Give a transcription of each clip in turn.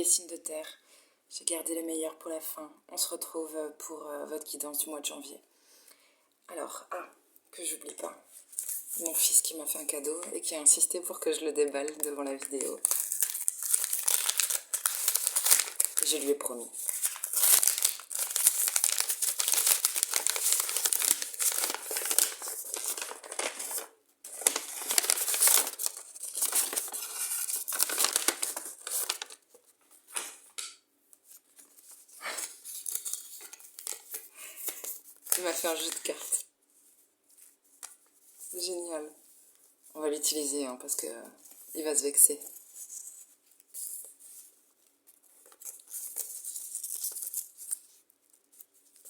les signes de terre. J'ai gardé le meilleur pour la fin. On se retrouve pour votre guidance du mois de janvier. Alors, que j'oublie pas. Mon fils qui m'a fait un cadeau et qui a insisté pour que je le déballe devant la vidéo. Je lui ai promis. Il m'a fait un jeu de cartes. Génial. On va l'utiliser parce que il va se vexer.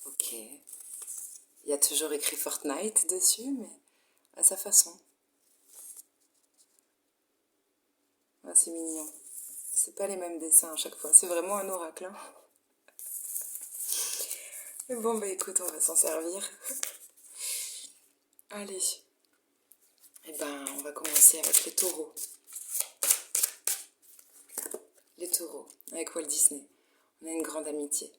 Ok. Il y a toujours écrit Fortnite dessus, mais à sa façon. Ah, c'est mignon. C'est pas les mêmes dessins à chaque fois. C'est vraiment un oracle. Mais bon, bah écoute, on va s'en servir. Allez. Eh ben, on va commencer avec les taureaux. Les taureaux, avec Walt Disney. On a une grande amitié.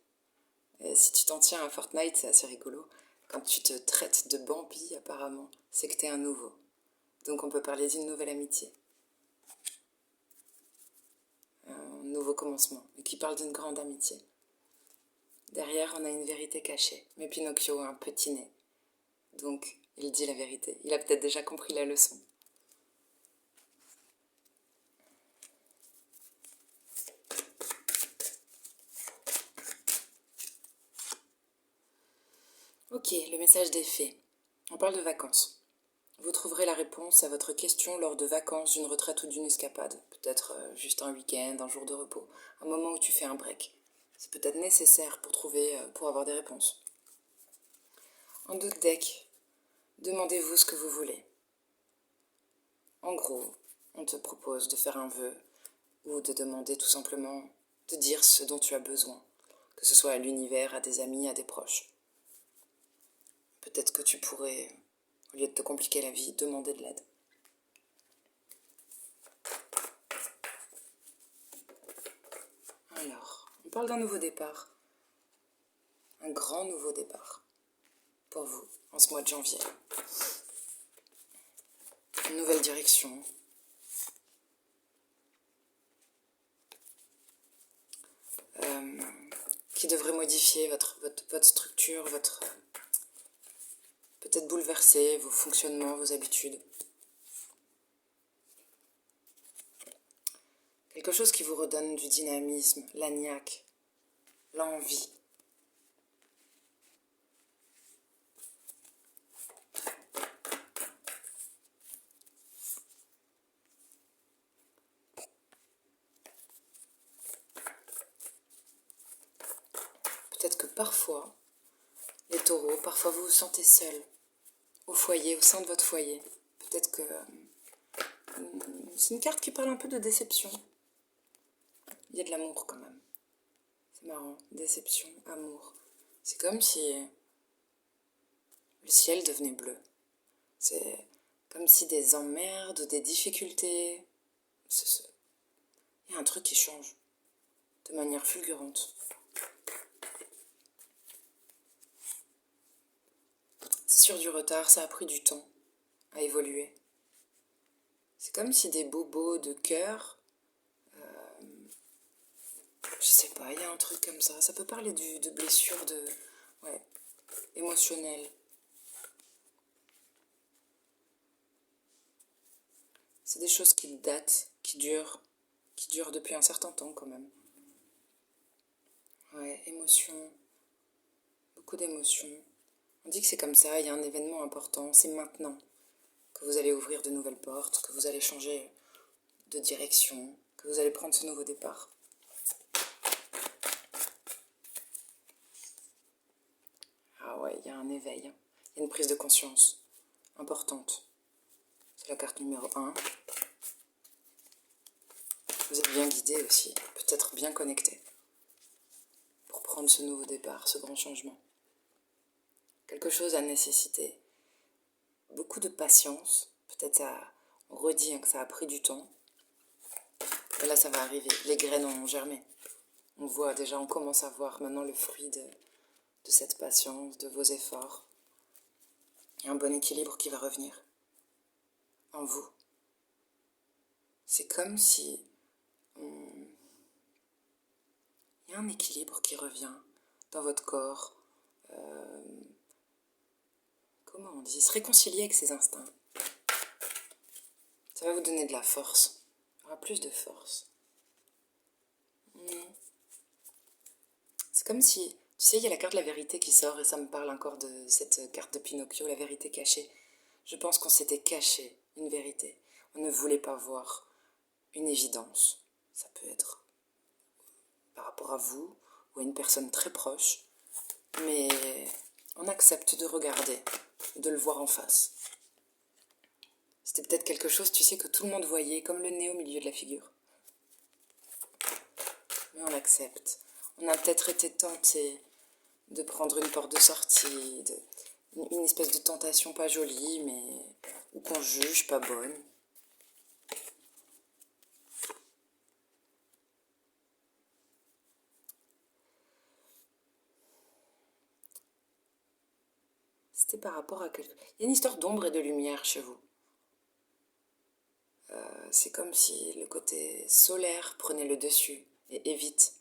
Et si tu t'en tiens à Fortnite, c'est assez rigolo. Quand tu te traites de Bambi, apparemment, c'est que t'es un nouveau. Donc on peut parler d'une nouvelle amitié. Un nouveau commencement, mais qui parle d'une grande amitié. Derrière, on a une vérité cachée. Mais Pinocchio a un petit nez. Donc, il dit la vérité. Il a peut-être déjà compris la leçon. Ok, le message des fées. On parle de vacances. Vous trouverez la réponse à votre question lors de vacances, d'une retraite ou d'une escapade. Peut-être juste un week-end, un jour de repos. Un moment où tu fais un break. C'est peut-être nécessaire pour avoir des réponses. En dos de deck, demandez-vous ce que vous voulez. En gros, on te propose de faire un vœu ou de demander tout simplement de dire ce dont tu as besoin, que ce soit à l'univers, à des amis, à des proches. Peut-être que tu pourrais, au lieu de te compliquer la vie, demander de l'aide. Alors, on parle d'un nouveau départ, un grand nouveau départ pour vous en ce mois de janvier. Une nouvelle direction. Qui devrait modifier votre structure, peut-être bouleverser vos fonctionnements, vos habitudes. Quelque chose qui vous redonne du dynamisme, la niaque, l'envie. Peut-être que parfois, les taureaux, parfois vous vous sentez seul, au foyer, au sein de votre foyer. Peut-être que c'est une carte qui parle un peu de déception. Il y a de l'amour quand même. C'est marrant, déception, amour. C'est comme si le ciel devenait bleu. C'est comme si des emmerdes, des difficultés... Il y a un truc qui change de manière fulgurante. C'est sur du retard, ça a pris du temps à évoluer. C'est comme si des bobos de cœur... je sais pas, il y a un truc comme ça. Ça peut parler de blessures émotionnelles. C'est des choses qui datent, qui durent depuis un certain temps quand même. Ouais, émotions, beaucoup d'émotions. On dit que c'est comme ça, il y a un événement important, c'est maintenant que vous allez ouvrir de nouvelles portes, que vous allez changer de direction, que vous allez prendre ce nouveau départ. Ah ouais, il y a un éveil, il y a une prise de conscience importante. C'est la carte numéro 1. Vous êtes bien guidé aussi, peut-être bien connecté pour prendre ce nouveau départ, ce grand changement. Quelque chose à nécessiter beaucoup de patience. Peut-être on redit que ça a pris du temps. Et là, ça va arriver. Les graines ont germé. On voit déjà, on commence à voir maintenant le fruit de cette patience, de vos efforts. Il y a un bon équilibre qui va revenir en vous. C'est comme si il y a un équilibre qui revient dans votre corps. Comment on dit? Se réconcilier avec ses instincts. Ça va vous donner de la force. Il y aura plus de force. C'est comme si, tu sais, il y a la carte de la vérité qui sort et ça me parle encore de cette carte de Pinocchio, la vérité cachée. Je pense qu'on s'était caché une vérité. On ne voulait pas voir une évidence. Ça peut être par rapport à vous ou à une personne très proche, mais on accepte de regarder, de le voir en face. C'était peut-être quelque chose, tu sais, que tout le monde voyait, comme le nez au milieu de la figure. Mais on l'accepte. On a peut-être été tenté de prendre une porte de sortie, une espèce de tentation pas jolie, mais ou qu'on juge pas bonne. C'était par rapport à quelque... Il y a une histoire d'ombre et de lumière chez vous. C'est comme si le côté solaire prenait le dessus et évite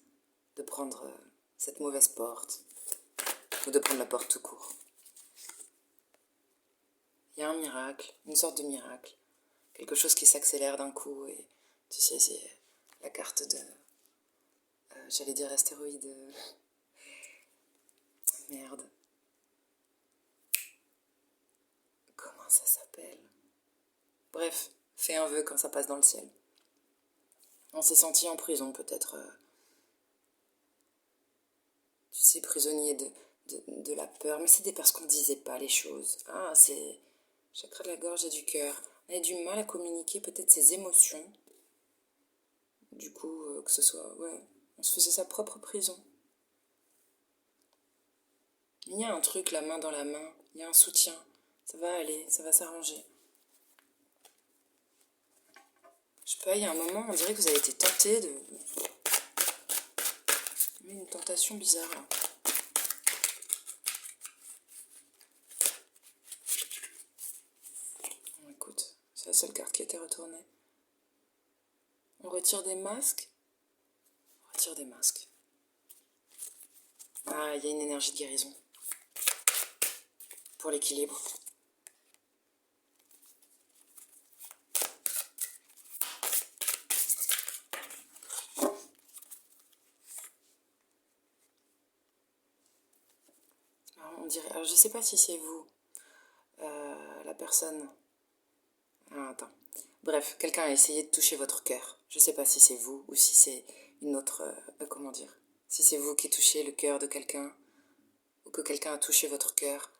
de prendre cette mauvaise porte ou de prendre la porte tout court. Il y a un miracle, une sorte de miracle, quelque chose qui s'accélère d'un coup et tu sais, c'est la carte de... j'allais dire astéroïde... merde. Comment ça s'appelle? Bref, fais un vœu quand ça passe dans le ciel. On s'est senti en prison peut-être... tu sais, prisonnier de la peur. Mais c'était parce qu'on ne disait pas les choses. Ah, c'est chakra de la gorge et du cœur. On avait du mal à communiquer peut-être ses émotions. Du coup, que ce soit... Ouais, on se faisait sa propre prison. Il y a un truc, la main dans la main. Il y a un soutien. Ça va aller, ça va s'arranger. Je sais pas, il y a un moment, on dirait que vous avez été tenté de... Une tentation bizarre, là. Bon, écoute, c'est la seule carte qui a été retournée. On retire des masques. On retire des masques. Ah, il y a une énergie de guérison. Pour l'équilibre. On dirait... Alors, je sais pas si c'est vous, la personne... Ah, attends. Bref, quelqu'un a essayé de toucher votre cœur. Je sais pas si c'est vous ou si c'est une autre... comment dire? Si c'est vous qui touchez le cœur de quelqu'un ou que quelqu'un a touché votre cœur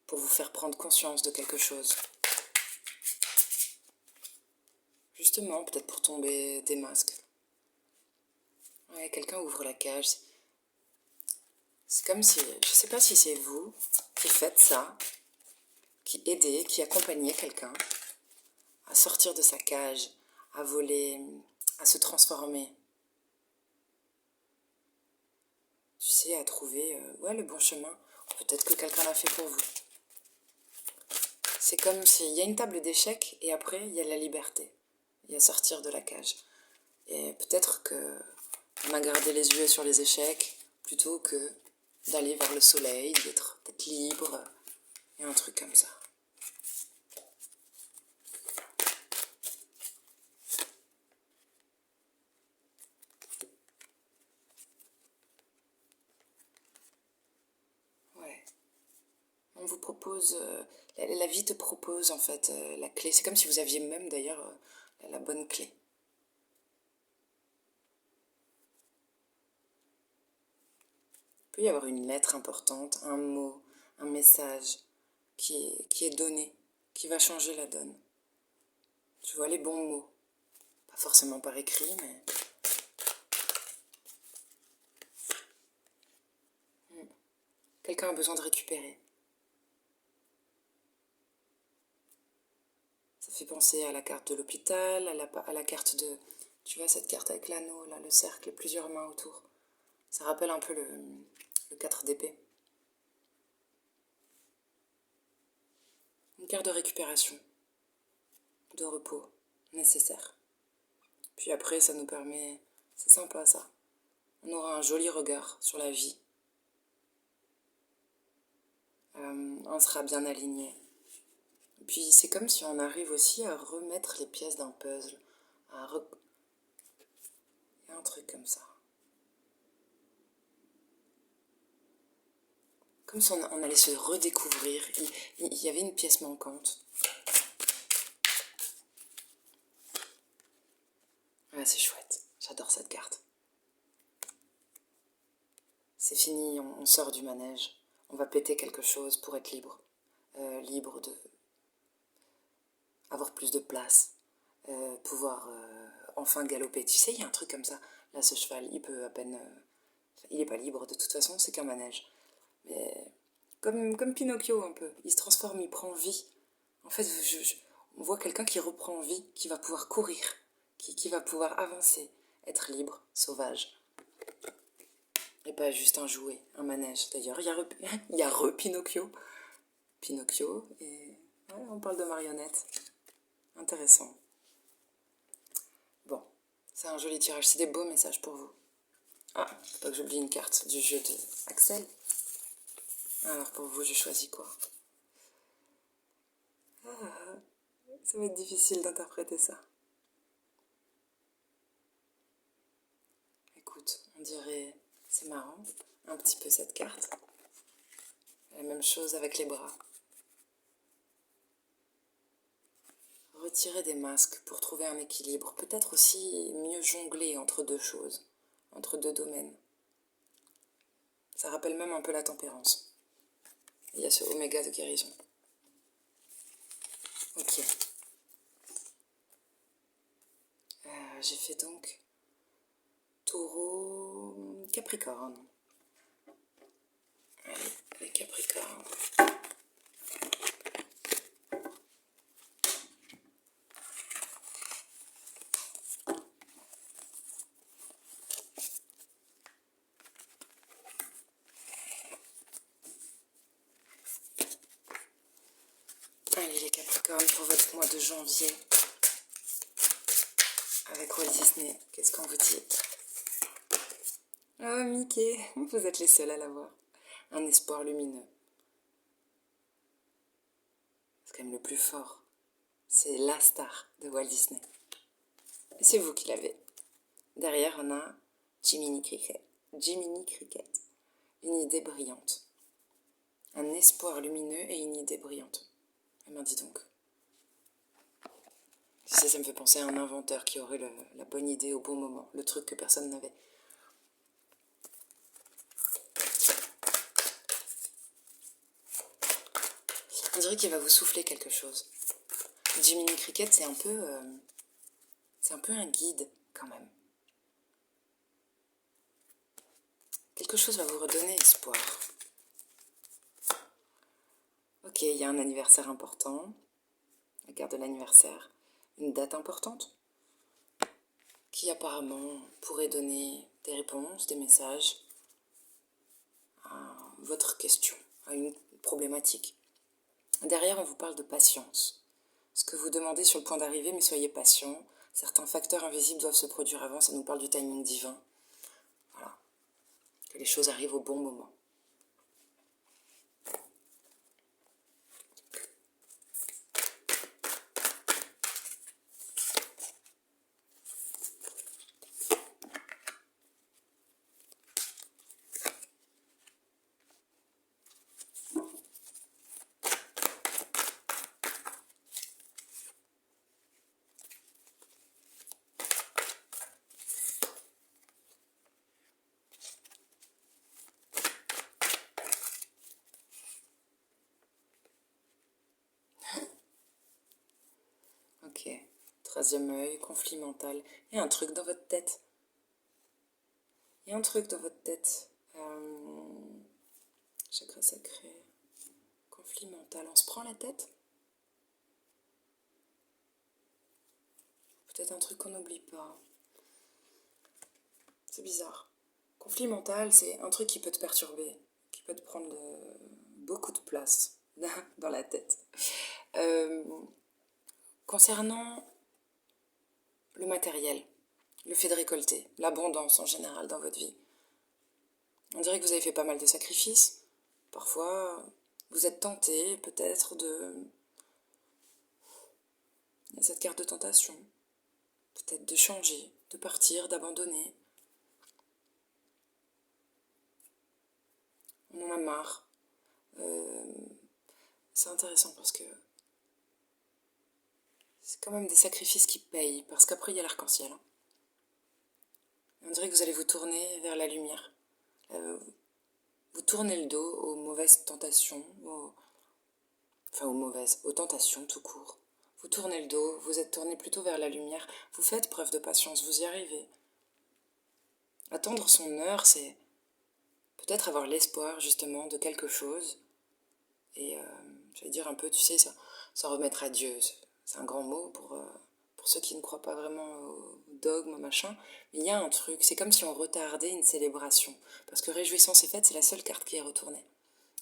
pour vous faire prendre conscience de quelque chose. Justement, peut-être pour tomber des masques. Ouais, quelqu'un ouvre la cage. C'est comme si... Je sais pas si c'est vous qui faites ça, qui aidez, qui accompagnez quelqu'un à sortir de sa cage, à voler, à se transformer. Tu sais, à trouver le bon chemin. Peut-être que quelqu'un l'a fait pour vous. C'est comme s'il y a une table d'échecs et après, il y a la liberté. Il y a sortir de la cage. Et peut-être qu'on a gardé les yeux sur les échecs plutôt que d'aller vers le soleil, d'être peut-être libre et un truc comme ça. Ouais. On vous propose, la vie te propose en fait la clé. C'est comme si vous aviez même d'ailleurs la bonne clé. Il peut y avoir une lettre importante, un mot, un message qui est donné, qui va changer la donne. Tu vois les bons mots. Pas forcément par écrit, mais... Quelqu'un a besoin de récupérer. Ça fait penser à la carte de l'hôpital, à la carte de... Tu vois cette carte avec l'anneau, là, le cercle et plusieurs mains autour. Ça rappelle un peu le 4 d'épée. Une carte de récupération, de repos nécessaire. Puis après, ça nous permet... C'est sympa ça. On aura un joli regard sur la vie. On sera bien aligné. Et puis c'est comme si on arrive aussi à remettre les pièces d'un puzzle. Il y a un truc comme ça. Comme si on allait se redécouvrir. Il y avait une pièce manquante. Ouais, c'est chouette. J'adore cette carte. C'est fini, on sort du manège. On va péter quelque chose pour être libre. Libre de avoir plus de place. Pouvoir enfin galoper. Tu sais, il y a un truc comme ça. Là, ce cheval, il peut à peine... il n'est pas libre, de toute façon, c'est qu'un manège. Mais comme Pinocchio, un peu. Il se transforme, il prend vie. En fait, on voit quelqu'un qui reprend vie, qui va pouvoir courir, qui va pouvoir avancer, être libre, sauvage. Et pas juste un jouet, un manège. D'ailleurs, il y a Pinocchio. Pinocchio, et ouais, on parle de marionnettes. Intéressant. Bon, c'est un joli tirage, c'est des beaux messages pour vous. Ah, faut pas que j'oublie une carte du jeu de Axel. Alors pour vous, j'ai choisi quoi? Ah, ça va être difficile d'interpréter ça. Écoute, on dirait, c'est marrant, un petit peu cette carte. La même chose avec les bras. Retirer des masques pour trouver un équilibre. Peut-être aussi mieux jongler entre deux choses, entre deux domaines. Ça rappelle même un peu la tempérance. Il y a ce oméga de guérison. Ok. J'ai fait donc Taureau, Capricorne. Allez, les Capricornes. Allez, les Capricornes, pour votre mois de janvier, avec Walt Disney, qu'est-ce qu'on vous dit? Oh, Mickey, vous êtes les seuls à l'avoir. Un espoir lumineux. C'est quand même le plus fort. C'est la star de Walt Disney. Et c'est vous qui l'avez. Derrière, on a Jiminy Cricket. Jiminy Cricket. Une idée brillante. Un espoir lumineux et une idée brillante. Eh bien, dis donc. Tu sais, ça me fait penser à un inventeur qui aurait la bonne idée au bon moment. Le truc que personne n'avait. On dirait qu'il va vous souffler quelque chose. Jiminy Cricket, c'est un peu un guide, quand même. Quelque chose va vous redonner espoir. Ok, il y a un anniversaire important. La carte de l'anniversaire. Une date importante. Qui apparemment pourrait donner des réponses, des messages à votre question, à une problématique. Derrière, on vous parle de patience. Ce que vous demandez sur le point d'arriver, mais soyez patient. Certains facteurs invisibles doivent se produire avant, ça nous parle du timing divin. Voilà. Que les choses arrivent au bon moment. Ok. Troisième œil, conflit mental. Il y a un truc dans votre tête. Il y a un truc dans votre tête. Chakra sacré. Conflit mental. On se prend la tête? Peut-être un truc qu'on n'oublie pas. C'est bizarre. Conflit mental, c'est un truc qui peut te perturber, qui peut te prendre beaucoup de place dans la tête. Euh, Concernant le matériel, le fait de récolter, l'abondance en général dans votre vie, on dirait que vous avez fait pas mal de sacrifices. Parfois, vous êtes tenté peut-être de... Il y a cette carte de tentation. Peut-être de changer, de partir, d'abandonner. On en a marre. C'est intéressant parce que c'est quand même des sacrifices qui payent, parce qu'après il y a l'arc-en-ciel. On dirait que vous allez vous tourner vers la lumière. Vous tournez le dos aux mauvaises tentations, aux tentations tout court. Vous tournez le dos, vous êtes tourné plutôt vers la lumière, vous faites preuve de patience, vous y arrivez. Attendre son heure, c'est peut-être avoir l'espoir justement de quelque chose. Et j'allais dire un peu, tu sais, ça remettre à Dieu. C'est un grand mot pour ceux qui ne croient pas vraiment au dogme, machin. Mais il y a un truc, c'est comme si on retardait une célébration. Parce que Réjouissance et Fête, c'est la seule carte qui est retournée.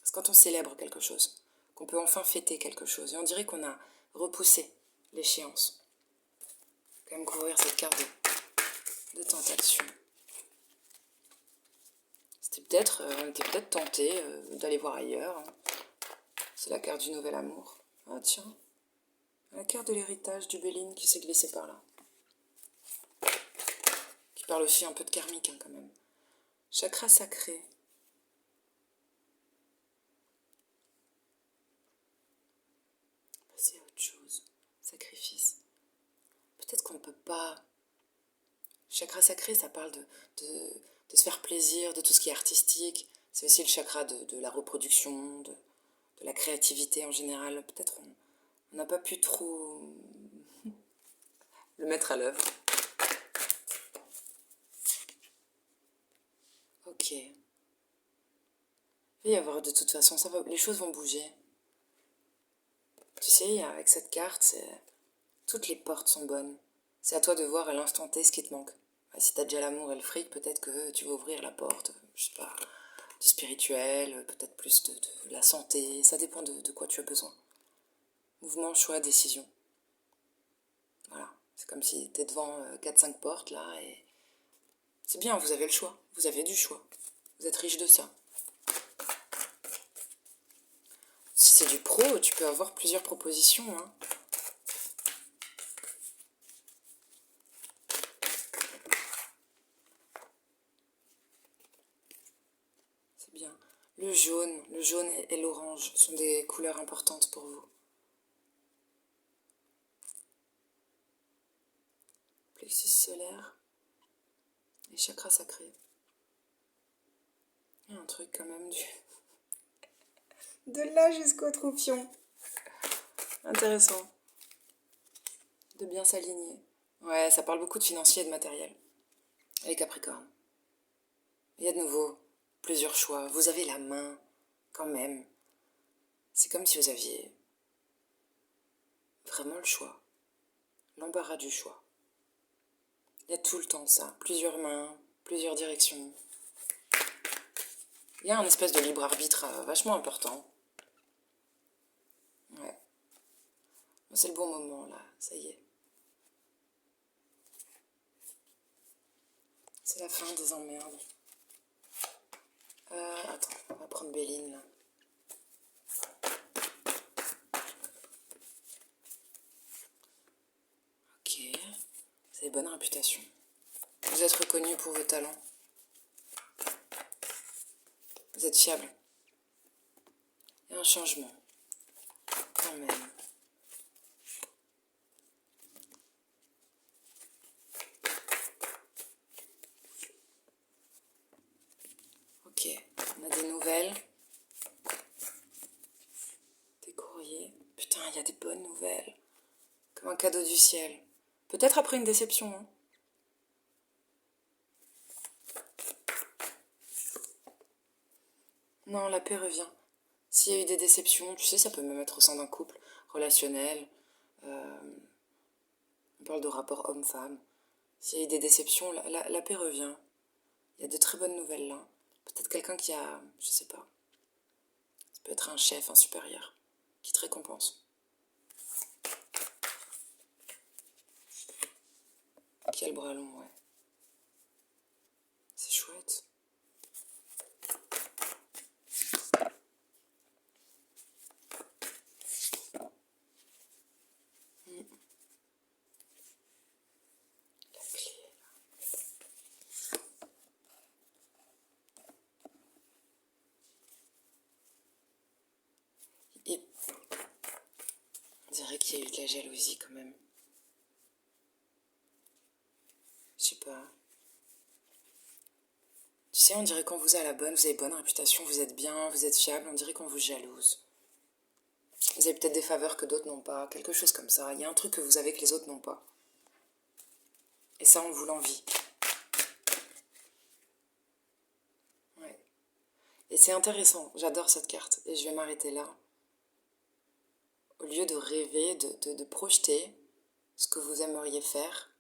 C'est quand on célèbre quelque chose, qu'on peut enfin fêter quelque chose. Et on dirait qu'on a repoussé l'échéance. Quand même couvrir cette carte de tentation. On était peut-être tenté d'aller voir ailleurs. C'est la carte du nouvel amour. Ah tiens, la carte de l'héritage du Béline qui s'est glissée par là. Qui parle aussi un peu de karmique quand même. Chakra sacré. Passer à autre chose. Sacrifice. Peut-être qu'on ne peut pas. Chakra sacré, ça parle de se faire plaisir, de tout ce qui est artistique. C'est aussi le chakra de la reproduction, de la créativité en général. Peut-être on n'a pas pu trop le mettre à l'œuvre. Ok. Il va y avoir de toute façon, les choses vont bouger. Tu sais, avec cette carte, toutes les portes sont bonnes. C'est à toi de voir à l'instant T ce qui te manque. Si t'as déjà l'amour et le fric, peut-être que tu vas ouvrir la porte, je sais pas, du spirituel, peut-être plus de la santé, ça dépend de quoi tu as besoin. Mouvement, choix, décision. Voilà, c'est comme si t'es devant 4-5 portes là, et c'est bien, vous avez le choix, vous avez du choix. Vous êtes riche de ça. Si c'est du pro, tu peux avoir plusieurs propositions, hein. C'est bien. Le jaune et l'orange sont des couleurs importantes pour vous. Plexus solaire et chakra sacré. Il y a un truc quand même de là jusqu'au troupion. Intéressant. De bien s'aligner. Ouais, ça parle beaucoup de financier et de matériel. Et Capricorne. Il y a de nouveau plusieurs choix. Vous avez la main, quand même. C'est comme si vous aviez vraiment le choix. L'embarras du choix. Il y a tout le temps ça. Plusieurs mains, plusieurs directions. Il y a un espèce de libre arbitre vachement important. Ouais. C'est le bon moment, là. Ça y est. C'est la fin des emmerdes. Attends, on va prendre Béline, là. Ok. Vous avez bonne réputation. Vous êtes reconnu pour vos talents. Vous êtes fiable. Il y a un changement. Quand même. Ok. On a des nouvelles. Des courriers. Putain, il y a des bonnes nouvelles. Comme un cadeau du ciel. Peut-être après une déception, hein. Non, la paix revient. S'il y a eu des déceptions, tu sais, ça peut même être au sein d'un couple relationnel. On parle de rapport homme-femme. S'il y a eu des déceptions, la paix revient. Il Il y a de très bonnes nouvelles là. Peut-être quelqu'un qui a, je sais pas, ça peut être un chef, un supérieur, qui te récompense. Qui a le bras long, ouais. C'est chouette. La clé. Et on dirait qu'il y a eu de la jalousie quand même. Je sais pas. Tu sais, on dirait qu'on vous a la bonne, vous avez bonne réputation, vous êtes bien, vous êtes fiable, on dirait qu'on vous jalouse. Vous avez peut-être des faveurs que d'autres n'ont pas, quelque chose comme ça. Il y a un truc que vous avez que les autres n'ont pas. Et ça, on vous l'envie. Ouais. Et c'est intéressant, j'adore cette carte. Et je vais m'arrêter là. Au lieu de rêver, de projeter ce que vous aimeriez faire,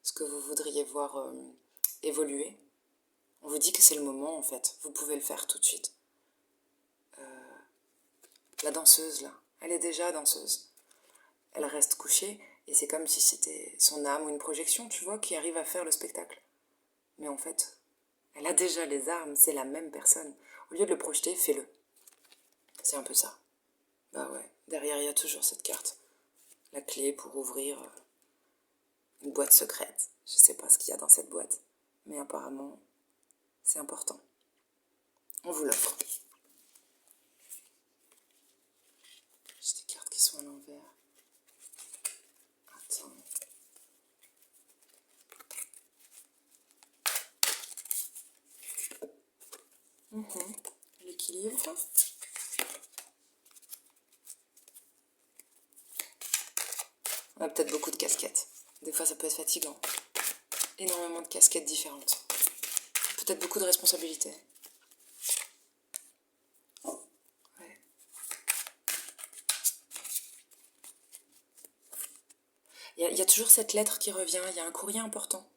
ce que vous voudriez voir évoluer, on vous dit que c'est le moment en fait. Vous pouvez le faire tout de suite. La danseuse là, elle est déjà danseuse. Elle reste couchée et c'est comme si c'était son âme ou une projection, tu vois, qui arrive à faire le spectacle. Mais en fait, elle a déjà les armes, c'est la même personne. Au lieu de le projeter, fais-le. C'est un peu ça. Bah ouais, derrière il y a toujours cette carte. La clé pour ouvrir une boîte secrète. Je sais pas ce qu'il y a dans cette boîte, mais apparemment, c'est important. On vous l'offre. J'ai des cartes qui sont à l'envers. Attends. L'équilibre. On a peut-être beaucoup de casquettes. Des fois, ça peut être fatigant. Énormément de casquettes différentes. Peut-être beaucoup de responsabilités. Ouais. Il y a toujours cette lettre qui revient. Il y a un courrier important.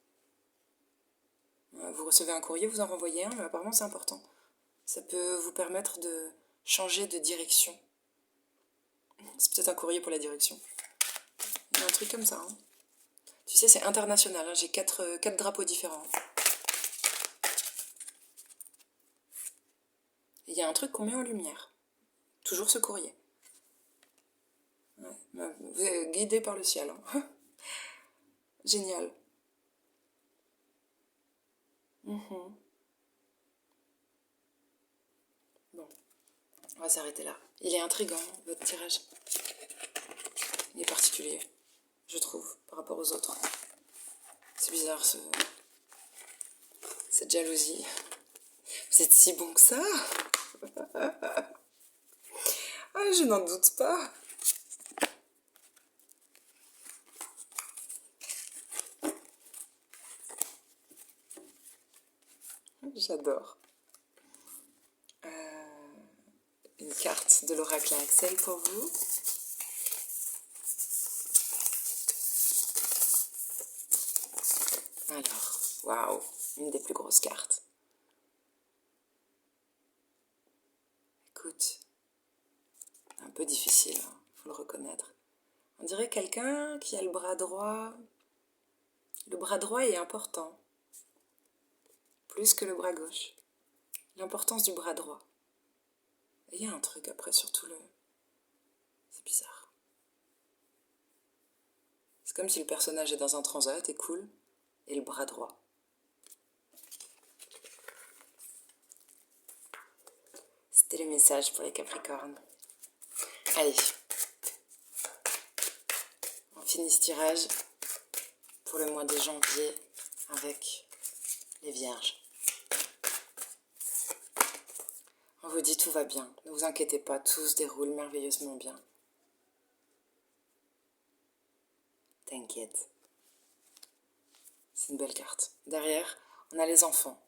Vous recevez un courrier, vous en renvoyez un, mais apparemment c'est important. Ça peut vous permettre de changer de direction. C'est peut-être un courrier pour la direction. Il y a un truc comme ça. Hein. Tu sais, c'est international. Hein. J'ai quatre drapeaux différents. Et il y a un truc qu'on met en lumière. Toujours ce courrier. Ouais. Vous êtes guidé par le ciel. Hein. Génial. Bon, on va s'arrêter là. Il est intriguant, votre tirage. Il est particulier, je trouve, par rapport aux autres. C'est bizarre, cette jalousie. Vous êtes si bon que ça. Ah, je n'en doute pas. J'adore. Une carte de l'oracle à Axel pour vous. Alors, waouh, une des plus grosses cartes. Écoute, un peu difficile, hein, faut le reconnaître. On dirait quelqu'un qui a le bras droit. Le bras droit est important, plus que le bras gauche. L'importance du bras droit. Et il y a un truc après, surtout le... C'est bizarre. C'est comme si le personnage est dans un transat et cool, et le bras droit. C'était le message pour les Capricornes. Allez, on finit ce tirage pour le mois de janvier avec les Vierges. On vous dit tout va bien, ne vous inquiétez pas, tout se déroule merveilleusement bien. T'inquiète. C'est une belle carte. Derrière, on a les enfants.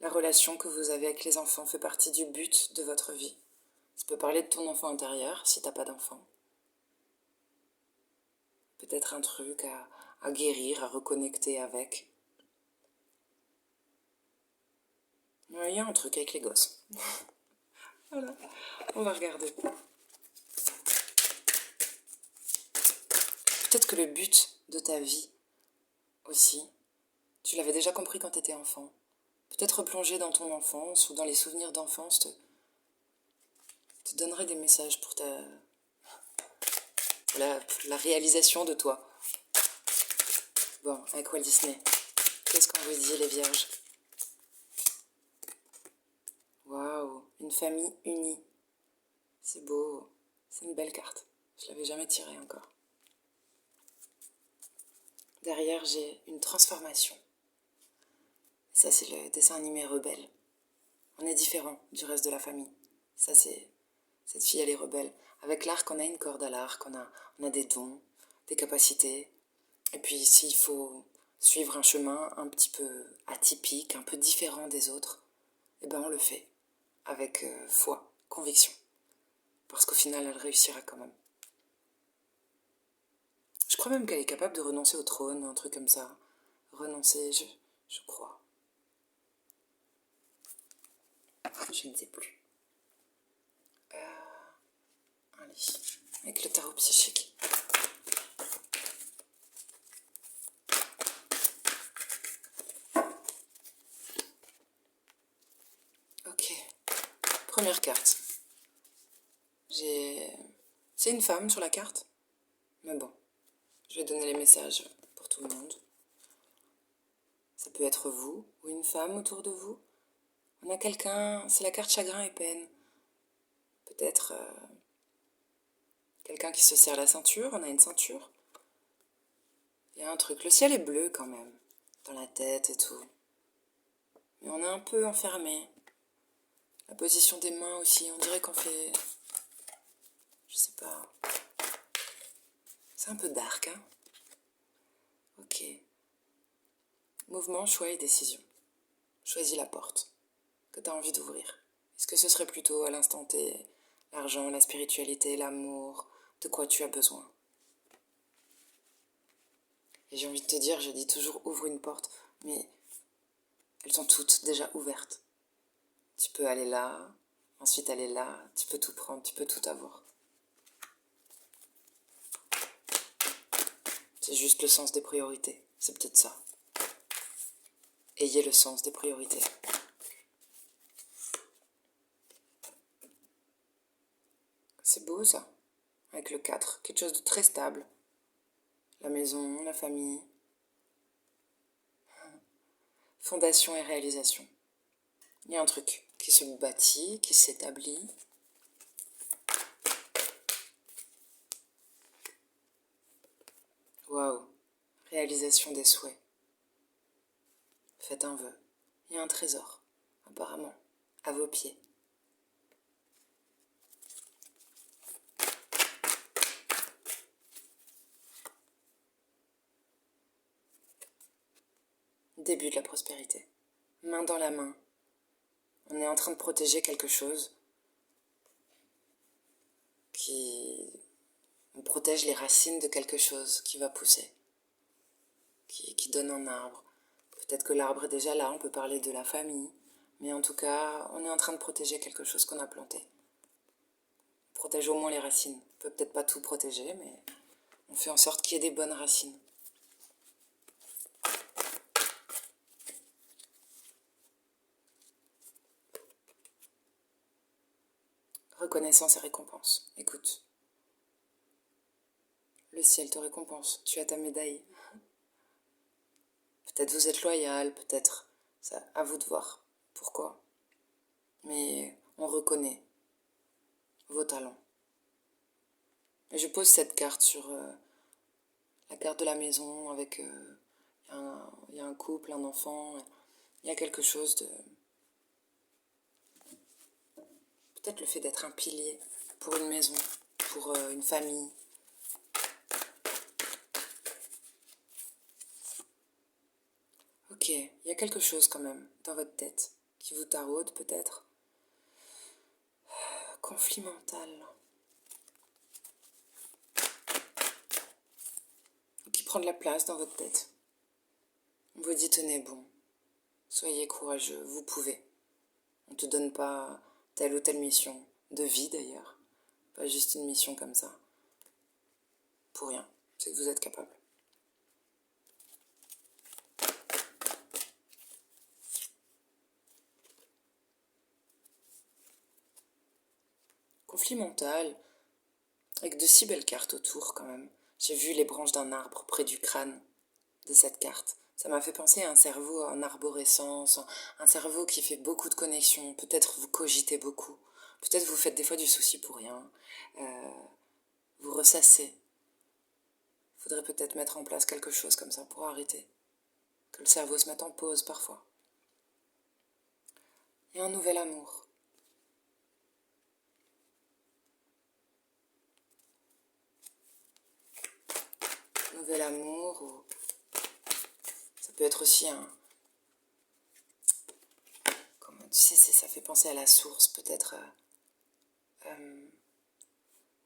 La relation que vous avez avec les enfants fait partie du but de votre vie. Ça peut parler de ton enfant intérieur, si t'as pas d'enfant. Peut-être un truc à guérir, à reconnecter avec. Il y a un truc avec les gosses. Voilà, on va regarder. Peut-être que le but de ta vie aussi, tu l'avais déjà compris quand tu étais enfant. Peut-être replonger dans ton enfance ou dans les souvenirs d'enfance te donnerait des messages pour la réalisation de toi. Bon, avec Walt Disney, qu'est-ce qu'on vous dit les vierges? Waouh, une famille unie. C'est beau, c'est une belle carte. Je l'avais jamais tirée encore. Derrière, j'ai une transformation. Ça, c'est le dessin animé Rebelle. On est différent du reste de la famille. Ça, c'est... Cette fille, elle est rebelle. Avec l'arc, on a une corde à l'arc, on a des dons, des capacités. Et puis, s'il faut suivre un chemin un petit peu atypique, un peu différent des autres, eh ben on le fait. Avec foi, conviction. Parce qu'au final, elle réussira quand même. Je crois même qu'elle est capable de renoncer au trône, un truc comme ça. Renoncer, je crois. Je ne sais plus. Allez, avec le tarot psychique. Ok, première carte. C'est une femme sur la carte. Mais bon, je vais donner les messages pour tout le monde. Ça peut être vous ou une femme autour de vous. On a quelqu'un, c'est la carte chagrin et peine. Peut-être quelqu'un qui se serre la ceinture, on a une ceinture. Il y a un truc, le ciel est bleu quand même, dans la tête et tout. Mais on est un peu enfermé. La position des mains aussi, on dirait qu'on fait... Je sais pas. C'est un peu dark, hein. Ok. Mouvement, choix et décision. Choisis la porte que tu as envie d'ouvrir. Est-ce que ce serait plutôt à l'instant T, l'argent, la spiritualité, l'amour, de quoi tu as besoin? Et j'ai envie de te dire, je dis toujours ouvre une porte, mais elles sont toutes déjà ouvertes. Tu peux aller là, ensuite aller là, tu peux tout prendre, tu peux tout avoir. C'est juste le sens des priorités, c'est peut-être ça. Ayez le sens des priorités. C'est beau ça, avec le 4, quelque chose de très stable. La maison, la famille. Fondation et réalisation. Il y a un truc qui se bâtit, qui s'établit. Waouh, réalisation des souhaits. Faites un vœu. Il y a un trésor, apparemment, à vos pieds. Début de la prospérité. Main dans la main. On est en train de protéger quelque chose On protège les racines de quelque chose qui va pousser, qui donne un arbre. Peut-être que l'arbre est déjà là, on peut parler de la famille, mais en tout cas, on est en train de protéger quelque chose qu'on a planté. On protège au moins les racines. On peut peut-être pas tout protéger, mais on fait en sorte qu'il y ait des bonnes racines. Reconnaissance et récompense. Écoute, le ciel te récompense. Tu as ta médaille. Peut-être vous êtes loyal, peut-être. Ça, à vous de voir. Pourquoi? Mais on reconnaît vos talents. Et je pose cette carte sur la carte de la maison avec il y a un couple, un enfant. Il y a quelque chose de... Peut-être le fait d'être un pilier pour une maison, pour une famille. Ok, il y a quelque chose quand même dans votre tête qui vous taraude peut-être. Conflit mental. Qui prend de la place dans votre tête. On vous dit tenez bon, soyez courageux, vous pouvez. On ne te donne pas telle ou telle mission, de vie d'ailleurs, pas juste une mission comme ça, pour rien, c'est que vous êtes capable. Conflit mental, avec de si belles cartes autour quand même. J'ai vu les branches d'un arbre près du crâne de cette carte. Ça m'a fait penser à un cerveau en arborescence, un cerveau qui fait beaucoup de connexions. Peut-être vous cogitez beaucoup. Peut-être vous faites des fois du souci pour rien. Vous ressassez. Il faudrait peut-être mettre en place quelque chose comme ça pour arrêter. Que le cerveau se mette en pause parfois. Et un nouvel amour. Nouvel amour, ou ça peut être aussi un... Comment tu sais, ça fait penser à la source, peut-être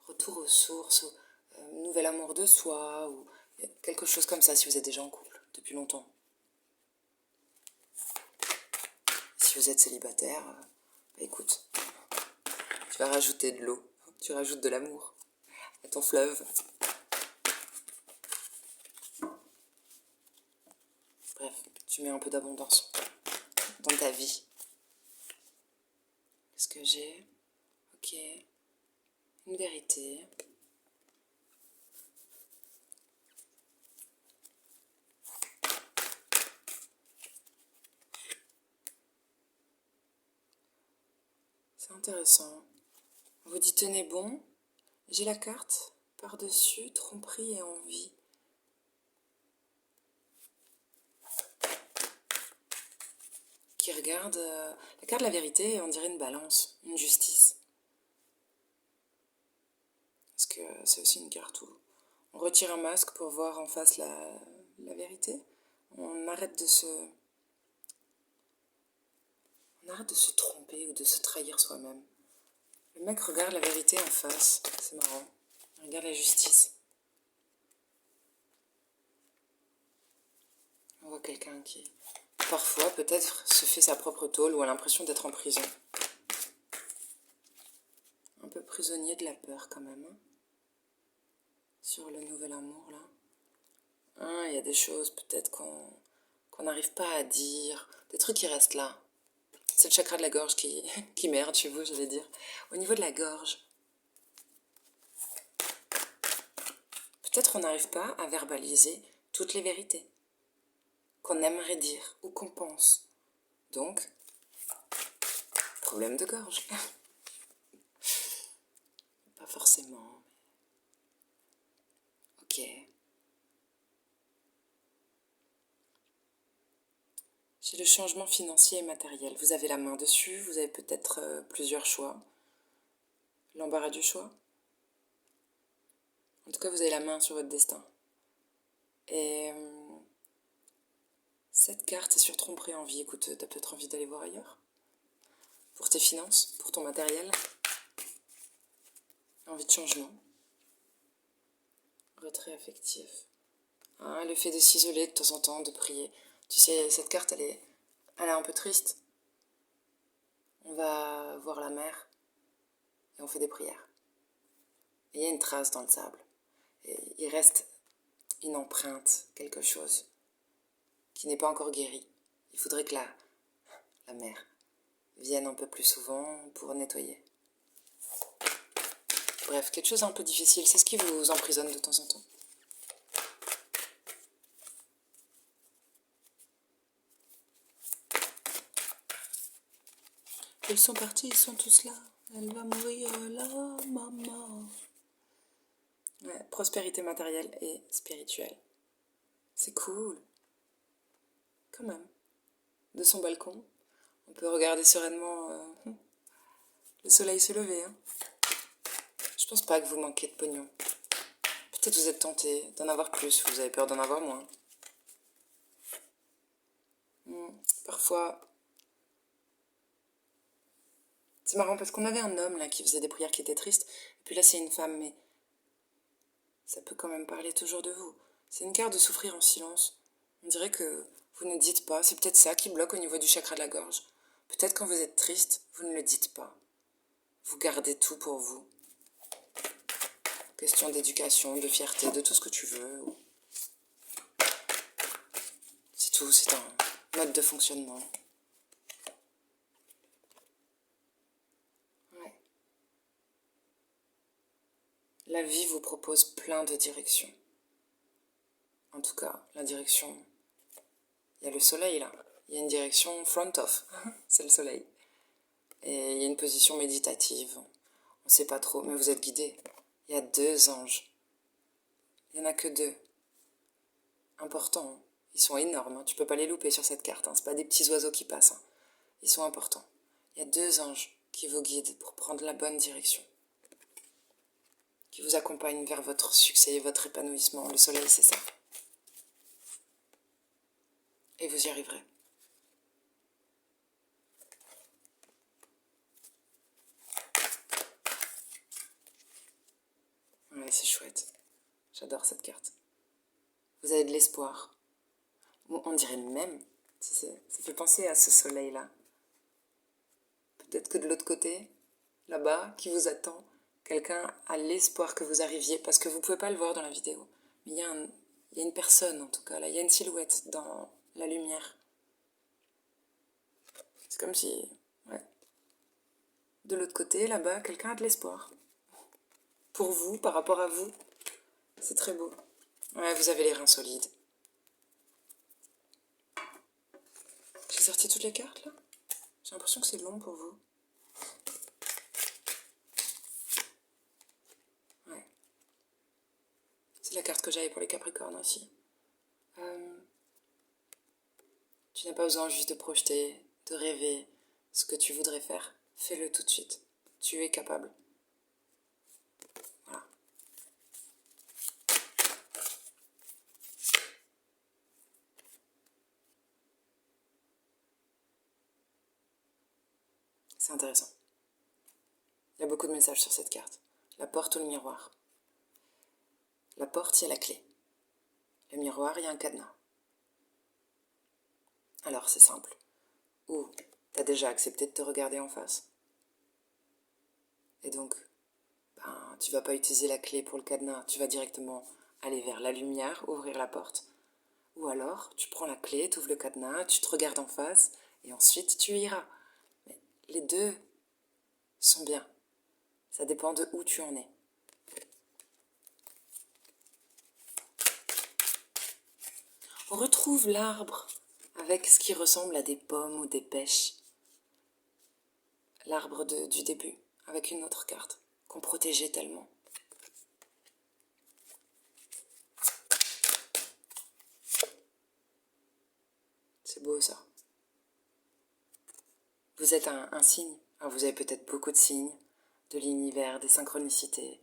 retour aux sources, ou nouvel amour de soi, ou quelque chose comme ça si vous êtes déjà en couple depuis longtemps. Si vous êtes célibataire, bah écoute, tu vas rajouter de l'eau, tu rajoutes de l'amour à ton fleuve. Bref, tu mets un peu d'abondance dans ta vie. Qu'est-ce que j'ai? Ok, une vérité. C'est intéressant. On vous dit tenez bon. J'ai la carte par-dessus, tromperie et envie. Qui regarde la carte de la vérité, on dirait une balance, une justice. Parce que c'est aussi une carte où on retire un masque pour voir en face la vérité. On arrête de se tromper ou de se trahir soi-même. Le mec regarde la vérité en face, c'est marrant. Il regarde la justice. On voit quelqu'un qui, parfois, peut-être, se fait sa propre tôle ou a l'impression d'être en prison. Un peu prisonnier de la peur, quand même. Hein, sur le nouvel amour, là. Hein, il y a des choses, peut-être, qu'on n'arrive pas à dire. Des trucs qui restent là. C'est le chakra de la gorge qui merde chez vous, j'allais dire. Au niveau de la gorge, peut-être on n'arrive pas à verbaliser toutes les vérités qu'on aimerait dire ou qu'on pense. Donc, problème de gorge. Pas forcément. Ok. J'ai le changement financier et matériel. Vous avez la main dessus, vous avez peut-être plusieurs choix. L'embarras du choix. En tout cas, vous avez la main sur votre destin. Et cette carte est sur tromperie en vie. Écoute, t'as peut-être envie d'aller voir ailleurs. Pour tes finances, pour ton matériel. Envie de changement. Retrait affectif. Hein, le fait de s'isoler de temps en temps, de prier. Tu sais, cette carte, elle est un peu triste. On va voir la mer et on fait des prières. Et il y a une trace dans le sable. Et il reste une empreinte, quelque chose qui n'est pas encore guéri. Il faudrait que la mer vienne un peu plus souvent pour nettoyer. Bref, quelque chose un peu difficile, c'est ce qui vous emprisonne de temps en temps. Ils sont partis, ils sont tous là. Elle va mourir là, maman. Ouais, prospérité matérielle et spirituelle. C'est cool. Quand même. De son balcon, on peut regarder sereinement le soleil se lever. Hein. Je pense pas que vous manquez de pognon. Peut-être vous êtes tenté d'en avoir plus, vous avez peur d'en avoir moins. Parfois, c'est marrant parce qu'on avait un homme là qui faisait des prières qui étaient tristes, et puis là c'est une femme, mais ça peut quand même parler toujours de vous. C'est une carte de souffrir en silence. On dirait que vous ne dites pas, c'est peut-être ça qui bloque au niveau du chakra de la gorge. Peut-être quand vous êtes triste, vous ne le dites pas. Vous gardez tout pour vous. Question d'éducation, de fierté, de tout ce que tu veux. C'est tout, c'est un mode de fonctionnement. Ouais. La vie vous propose plein de directions. En tout cas, la direction... Il y a le soleil là. Il y a une direction front off. C'est le soleil. Et il y a une position méditative. On ne sait pas trop, mais vous êtes guidés. Il y a 2 anges. Il n'y en a que 2. Importants. Ils sont énormes. Tu peux pas les louper sur cette carte. C'est pas des petits oiseaux qui passent. Ils sont importants. Il y a 2 anges qui vous guident pour prendre la bonne direction. Qui vous accompagnent vers votre succès et votre épanouissement. Le soleil, c'est ça. Et vous y arriverez. Ouais, c'est chouette. J'adore cette carte. Vous avez de l'espoir. On dirait même, ça fait penser à ce soleil-là. Peut-être que de l'autre côté, là-bas, qui vous attend, quelqu'un a l'espoir que vous arriviez, parce que vous ne pouvez pas le voir dans la vidéo. Mais il y a une personne, en tout cas, là, il y a une silhouette dans la lumière. C'est comme si, ouais, de l'autre côté, là-bas, quelqu'un a de l'espoir. Pour vous, par rapport à vous, c'est très beau. Ouais, vous avez les reins solides. J'ai sorti toutes les cartes, là. J'ai l'impression que c'est long pour vous. Ouais. C'est la carte que j'avais pour les Capricornes aussi. Tu n'as pas besoin juste de projeter, de rêver ce que tu voudrais faire. Fais-le tout de suite. Tu es capable. Voilà. C'est intéressant. Il y a beaucoup de messages sur cette carte. La porte ou le miroir. La porte, il y a la clé. Le miroir, il y a un cadenas. Alors, c'est simple. Ou t'as déjà accepté de te regarder en face. Et donc, tu vas pas utiliser la clé pour le cadenas. Tu vas directement aller vers la lumière, ouvrir la porte. Ou alors, tu prends la clé, tu ouvres le cadenas, tu te regardes en face, et ensuite tu iras. Mais les deux sont bien. Ça dépend de où tu en es. On retrouve l'arbre avec ce qui ressemble à des pommes ou des pêches. L'arbre du début, avec une autre carte, qu'on protégeait tellement. C'est beau ça. Vous êtes un signe. Alors vous avez peut-être beaucoup de signes, de l'univers, des synchronicités.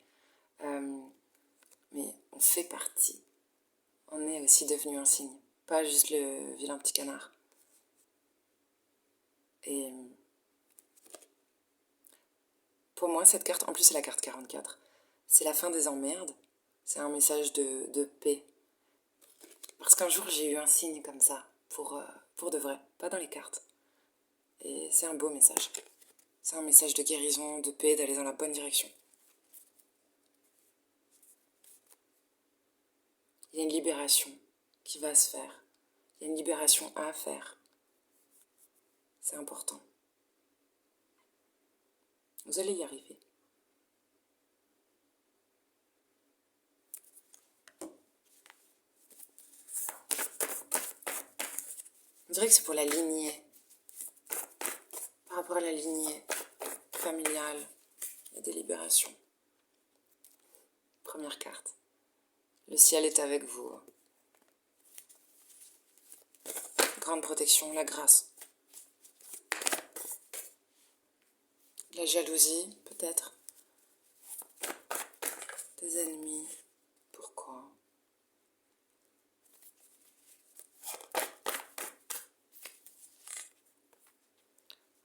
Mais on fait partie. On est aussi devenu un signe. Pas juste le vilain petit canard. Et pour moi, cette carte, en plus c'est la carte 44, c'est la fin des emmerdes. C'est un message de paix. Parce qu'un jour, j'ai eu un signe comme ça, pour de vrai, pas dans les cartes. Et c'est un beau message. C'est un message de guérison, de paix, d'aller dans la bonne direction. Il y a une libération qui va se faire. Il y a une libération à faire. C'est important. Vous allez y arriver. On dirait que c'est pour la lignée. Par rapport à la lignée familiale, il y a des libérations. Première carte. Le ciel est avec vous. Grande protection, la grâce. La jalousie, peut-être. Des ennemis. Pourquoi ?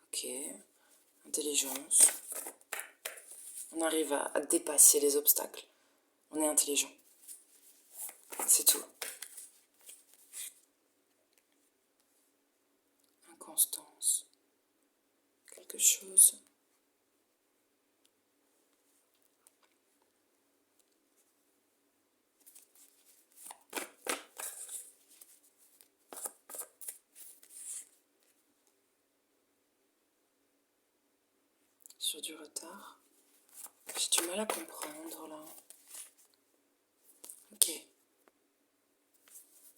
Ok. Intelligence. On arrive à dépasser les obstacles. On est intelligent. C'est tout. Inconstance. quelque chose. Sur du retard. J'ai du mal à comprendre là. Ok.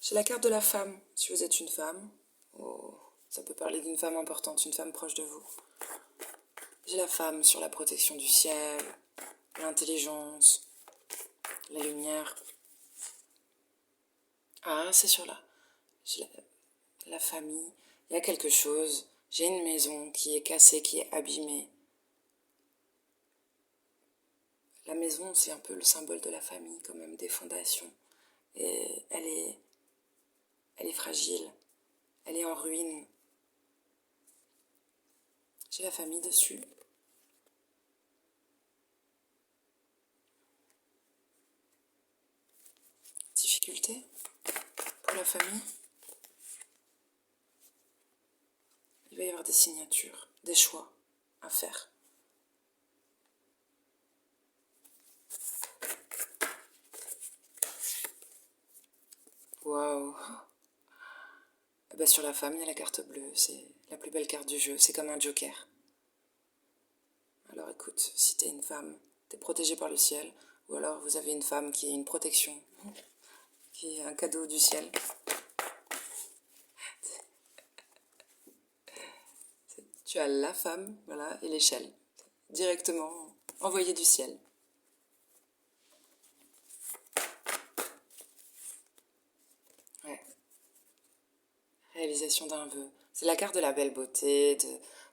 J'ai la carte de la femme, si vous êtes une femme. Oh, ça peut parler d'une femme importante, une femme proche de vous. J'ai la femme sur la protection du ciel, l'intelligence, la lumière. Ah, c'est sur là. J'ai la famille. Il y a quelque chose. J'ai une maison qui est cassée, qui est abîmée. La maison, c'est un peu le symbole de la famille, quand même, des fondations. Et elle est fragile. Elle est en ruine. J'ai la famille dessus. Difficulté pour la famille. Il va y avoir des signatures, des choix à faire. Waouh. Eh ben, sur la femme, il y a la carte bleue. C'est la plus belle carte du jeu. C'est comme un joker. Alors écoute, si t'es une femme, t'es protégée par le ciel. Ou alors vous avez une femme qui est une protection, qui est un cadeau du ciel. Tu as la femme, voilà, et l'échelle. Directement envoyée du ciel. Ouais. Réalisation d'un vœu. C'est la carte de la belle beauté,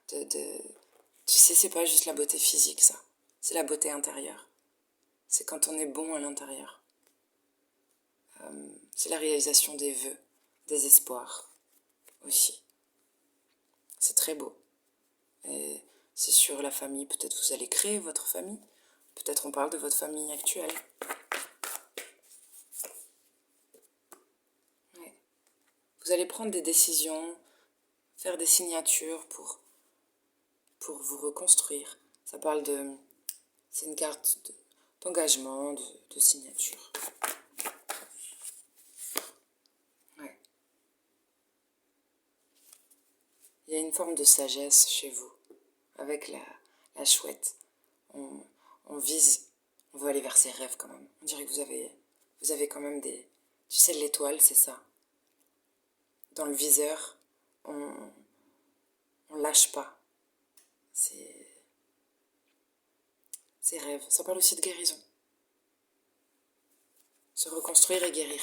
Tu sais, c'est pas juste la beauté physique, ça. C'est la beauté intérieure. C'est quand on est bon à l'intérieur. C'est la réalisation des vœux, des espoirs aussi. C'est très beau. Et c'est sur la famille, peut-être vous allez créer votre famille. Peut-être on parle de votre famille actuelle. Ouais. Vous allez prendre des décisions, faire des signatures pour vous reconstruire. Ça parle de... C'est une carte d'engagement, de signature. Ouais. Il y a une forme de sagesse chez vous, avec la chouette. On vise, on veut aller vers ses rêves quand même. On dirait que vous avez quand même des... Tu sais, l'étoile, c'est ça. Dans le viseur, on lâche pas ses rêves. Ça parle aussi de guérison. Se reconstruire et guérir.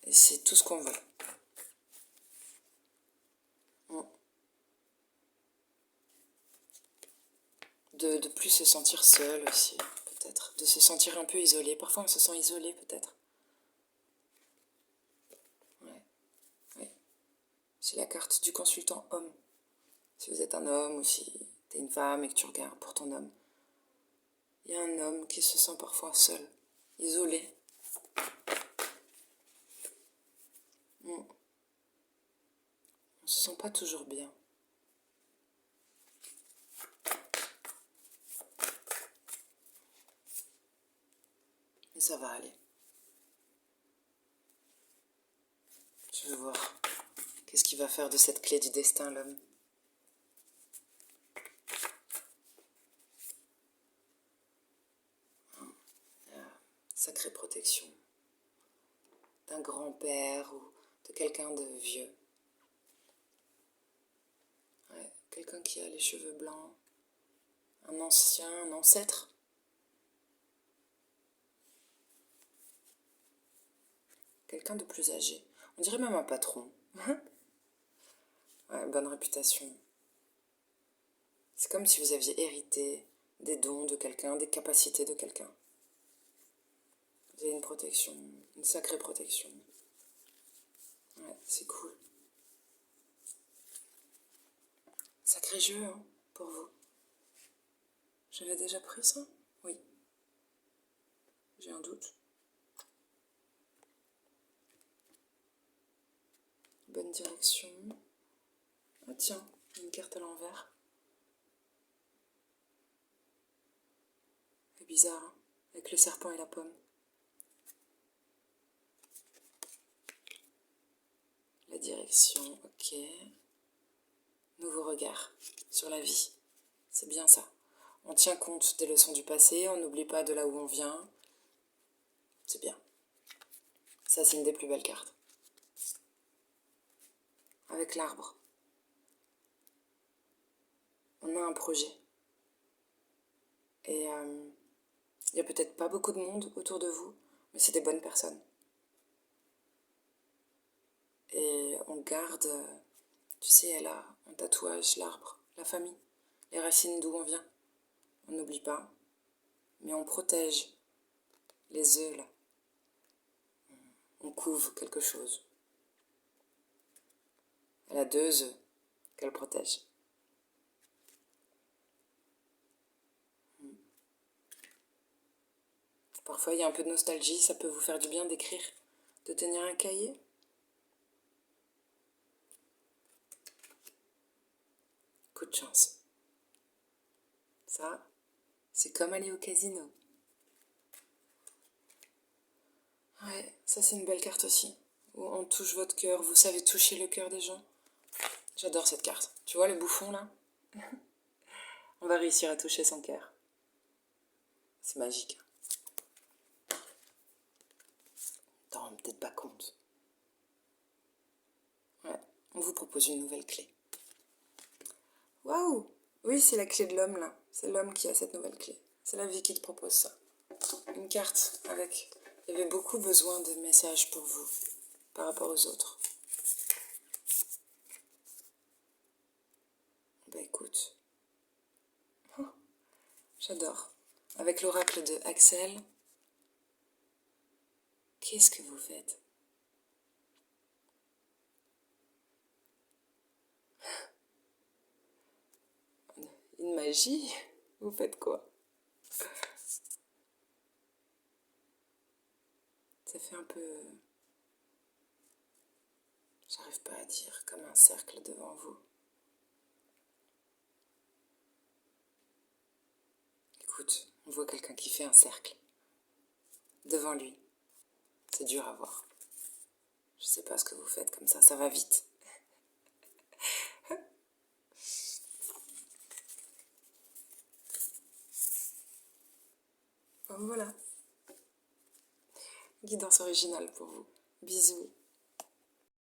Et c'est tout ce qu'on veut. De plus se sentir seul aussi, peut-être. De se sentir un peu isolé. Parfois on se sent isolé, peut-être. Ouais, ouais. C'est la carte du consultant homme. Si vous êtes un homme ou si t'es une femme et que tu regardes pour ton homme. Il y a un homme qui se sent parfois seul, isolé. On se sent pas toujours bien. Mais ça va aller. Je veux voir. Qu'est-ce qu'il va faire de cette clé du destin, l'homme? Sacrée protection. D'un grand-père ou de quelqu'un de vieux. Ouais, quelqu'un qui a les cheveux blancs. Un ancien, un ancêtre. Quelqu'un de plus âgé. On dirait même un patron. Ouais, bonne réputation. C'est comme si vous aviez hérité des dons de quelqu'un, des capacités de quelqu'un. Vous avez une protection, une sacrée protection. Ouais, c'est cool. Sacré jeu, hein, pour vous. J'avais déjà pris ça? Oui. J'ai un doute. Bonne direction. Ah tiens, une carte à l'envers. bizarre, hein, avec le serpent et la pomme. La direction, ok. Nouveau regard sur la vie. C'est bien ça. On tient compte des leçons du passé, on n'oublie pas de là où on vient. C'est bien. Ça, c'est une des plus belles cartes. Avec l'arbre. On a un projet. Et il n'y a peut-être pas beaucoup de monde autour de vous, mais c'est des bonnes personnes. Et on garde, tu sais, elle a un tatouage, l'arbre, la famille, les racines d'où on vient. On n'oublie pas, mais on protège les œufs là. On couve quelque chose. Elle a 2 œufs qu'elle protège. Parfois, il y a un peu de nostalgie, ça peut vous faire du bien d'écrire, de tenir un cahier. Coup de chance. Ça, c'est comme aller au casino. Ouais, ça c'est une belle carte aussi. Où on touche votre cœur, vous savez toucher le cœur des gens. J'adore cette carte. Tu vois le bouffon là? On va réussir à toucher son cœur. C'est magique. T'en rends peut-être pas compte. Ouais, on vous propose une nouvelle clé. Waouh! Oui, c'est la clé de l'homme là. C'est l'homme qui a cette nouvelle clé. C'est la vie qui te propose ça. Une carte avec... Il y avait beaucoup besoin de messages pour vous par rapport aux autres. Bah écoute, oh, j'adore. Avec l'oracle de Axel, qu'est-ce que vous faites? Une magie? Vous faites quoi? Ça fait un peu... J'arrive pas à dire, comme un cercle devant vous. Écoute, on voit quelqu'un qui fait un cercle. Devant lui. C'est dur à voir. Je sais pas ce que vous faites comme ça va vite. Bon, voilà. Guidance originale pour vous. Bisous.